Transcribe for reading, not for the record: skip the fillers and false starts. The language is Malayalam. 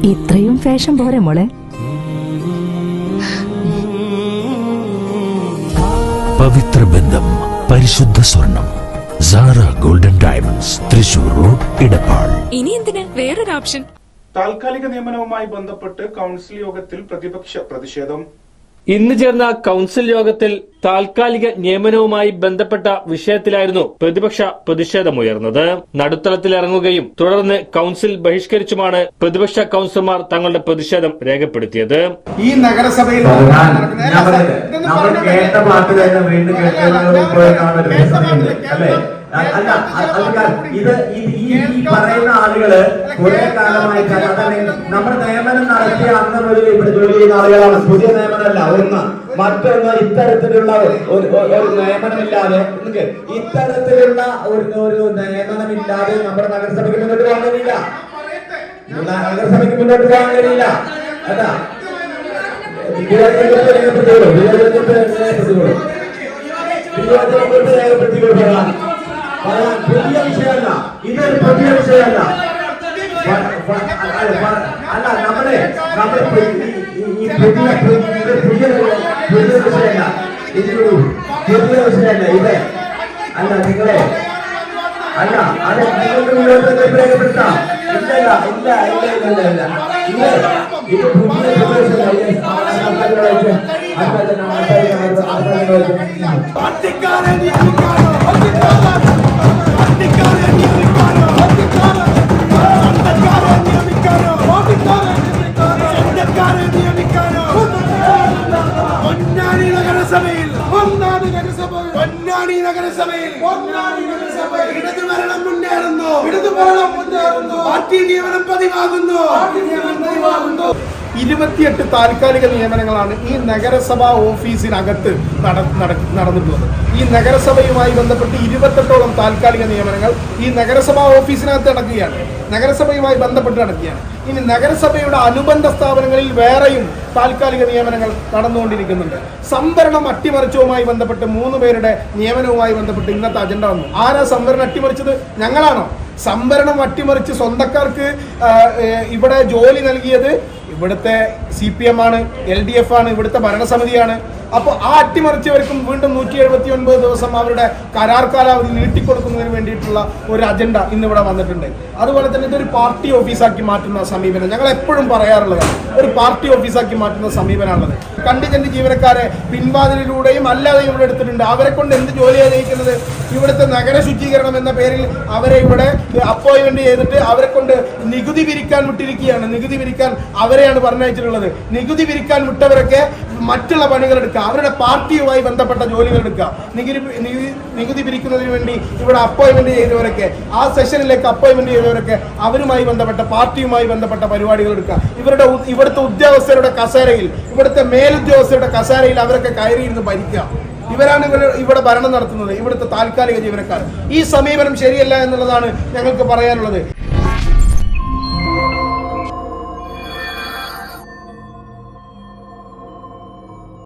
ഇത്രയും ഫാഷൻ പോരെ മോളെ? പവിത്ര ബന്ധം, പരിശുദ്ധ സ്വർണം. Sara golden diamonds, Thrissur road, Edappal. ഇനി എന്തിന് വേറൊരു ഓപ്ഷൻ? താൽക്കാലിക നിയമനവുമായി ബന്ധപ്പെട്ട് കൌൺസിൽ യോഗത്തിൽ പ്രതിപക്ഷ പ്രതിഷേധം. ഇന്ന് ചേർന്ന കൌൺസിൽ യോഗത്തിൽ താൽക്കാലിക നിയമനവുമായി ബന്ധപ്പെട്ട വിഷയത്തിലായിരുന്നു പ്രതിപക്ഷ പ്രതിഷേധമുയർന്നത്. നടുത്തളത്തിലിറങ്ങുകയും തുടർന്ന് കൌൺസിൽ ബഹിഷ്കരിച്ചുമാണ് പ്രതിപക്ഷ കൌൺസിലർമാർ തങ്ങളുടെ പ്രതിഷേധം രേഖപ്പെടുത്തിയത്. ഈ നഗരസഭയിൽ ഇത് ഈ പറയുന്ന ആളുകള് കുറെ കാലമായിട്ട് നമ്മുടെ നിയമനം നടത്തിയ അന്ന് മുതൽ ഇവിടെ ജോലി ചെയ്യുന്ന ആളുകളാണ്. പുതിയ നിയമനമല്ല. ഒന്ന് മറ്റൊന്ന് ഇത്തരത്തിലുള്ള ഒരു നിയമനമില്ലാതെ ഇത്തരത്തിലുള്ള ഒരു നിയമനമില്ലാതെ നമ്മുടെ നഗരസഭയ്ക്ക് മുന്നോട്ട് പോകാൻ കഴിയില്ല. നഗരസഭയ്ക്ക് മുന്നോട്ട് പോകാൻ കഴിയില്ല. അതാ പുതിയ വിഷയമല്ല, ഇതൊരു പുതിയ വിഷയമല്ല. അല്ല നമ്മുടെ ഈ പുതിയ വിഷയമല്ല, ഇതൊരു പുതിയ വിഷയമല്ല. ഇത് അല്ല നിങ്ങളെ അല്ല അത് നിങ്ങൾക്ക് മുന്നോട്ട് രേഖപ്പെടുത്താം. ഇല്ല ഇല്ല ഇല്ല ഇല്ല ഇല്ല ഇല്ല ഇത് പുതിയ ഇടതുഭരണം മുന്നേറുന്നു. പാർട്ടി നിയമനം പതിവാകുന്നു. 28 താൽക്കാലിക നിയമനങ്ങളാണ് ഈ നഗരസഭാ ഓഫീസിനകത്ത് നടന്നിട്ടുള്ളത്. ഈ നഗരസഭയുമായി ബന്ധപ്പെട്ട് 28ഓളം താൽക്കാലിക നിയമനങ്ങൾ ഈ നഗരസഭാ ഓഫീസിനകത്ത് നടക്കുകയാണ്. നഗരസഭയുമായി ബന്ധപ്പെട്ട് നടക്കുകയാണ്. ഇനി നഗരസഭയുടെ അനുബന്ധ സ്ഥാപനങ്ങളിൽ വേറെയും താൽക്കാലിക നിയമനങ്ങൾ നടന്നുകൊണ്ടിരിക്കുന്നുണ്ട്. സംവരണം അട്ടിമറിച്ചതുമായി ബന്ധപ്പെട്ട് 3 പേരുടെ നിയമനവുമായി ബന്ധപ്പെട്ട് ഇന്നത്തെ അജണ്ട വന്നു. ആരാ സംവരണം അട്ടിമറിച്ചത്? ഞങ്ങളാണോ? സംവരണം അട്ടിമറിച്ച് സ്വന്തക്കാർക്ക് ഇവിടെ ജോലി നൽകിയത് ഇവിടുത്തെ CPM ആണ്, LDF ആണ്, ഇവിടുത്തെ ഭരണസമിതിയാണ്. അപ്പോൾ ആ അട്ടിമറിച്ചവർക്കും വീണ്ടും 179 ദിവസം അവരുടെ കരാർ കാലാവധി നീട്ടിക്കൊടുക്കുന്നതിന് വേണ്ടിയിട്ടുള്ള ഒരു അജണ്ട ഇന്നിവിടെ വന്നിട്ടുണ്ട്. അതുപോലെ തന്നെ ഇതൊരു പാർട്ടി ഓഫീസാക്കി മാറ്റുന്ന സമീപനം ഞങ്ങൾ എപ്പോഴും പറയാറുള്ളതാണ്. ഒരു പാർട്ടി ഓഫീസാക്കി മാറ്റുന്ന സമീപനമാണുള്ളത്. കണ്ടിജന്റ് ജീവനക്കാരെ പിൻവാതിലിലൂടെയും അല്ലാതെയും ഇവിടെ എടുത്തിട്ടുണ്ട്. അവരെ കൊണ്ട് എന്ത് ജോലിയാണ് ചെയ്യിക്കുന്നത്? ഇവിടുത്തെ നഗര ശുചീകരണം എന്ന പേരിൽ അവരെ ഇവിടെ അപ്പോയിന്റ്മെന്റ് ചെയ്തിട്ട് അവരെ കൊണ്ട് നികുതി പിരിക്കാൻ വിട്ടിരിക്കുകയാണ്. നികുതി പിരിക്കാൻ അവരെയാണ് പറഞ്ഞയച്ചിട്ടുള്ളത്. നികുതി പിരിക്കാൻ വിട്ടവരൊക്കെ മറ്റുള്ള പണികൾ എടുക്കുക, അവരുടെ പാർട്ടിയുമായി ബന്ധപ്പെട്ട ജോലികൾ എടുക്കുക. നികുതി പിരിക്കുന്നതിന് വേണ്ടി ഇവിടെ അപ്പോയിന്റ്മെന്റ് ചെയ്തവരൊക്കെ, ആ സെഷനിലേക്ക് അപ്പോയിന്റ്മെന്റ് ചെയ്തവരൊക്കെ അവരുമായി ബന്ധപ്പെട്ട പാർട്ടിയുമായി ബന്ധപ്പെട്ട പരിപാടികൾ എടുക്കുക. ഇവിടുത്തെ ഉദ്യോഗസ്ഥരുടെ കസേരയിൽ, ഇവിടുത്തെ മേലുദ്യോഗസ്ഥരുടെ കസേരയിൽ അവരൊക്കെ കയറിയിരുന്ന് ഭരിക്കുക. ഇവരാണ് ഇവിടെ ഭരണം നടത്തുന്നത്, ഇവിടുത്തെ താൽക്കാലിക ജീവനക്കാർ. ഈ സമീപനം ശരിയല്ല എന്നുള്ളതാണ് ഞങ്ങൾക്ക് പറയാനുള്ളത്.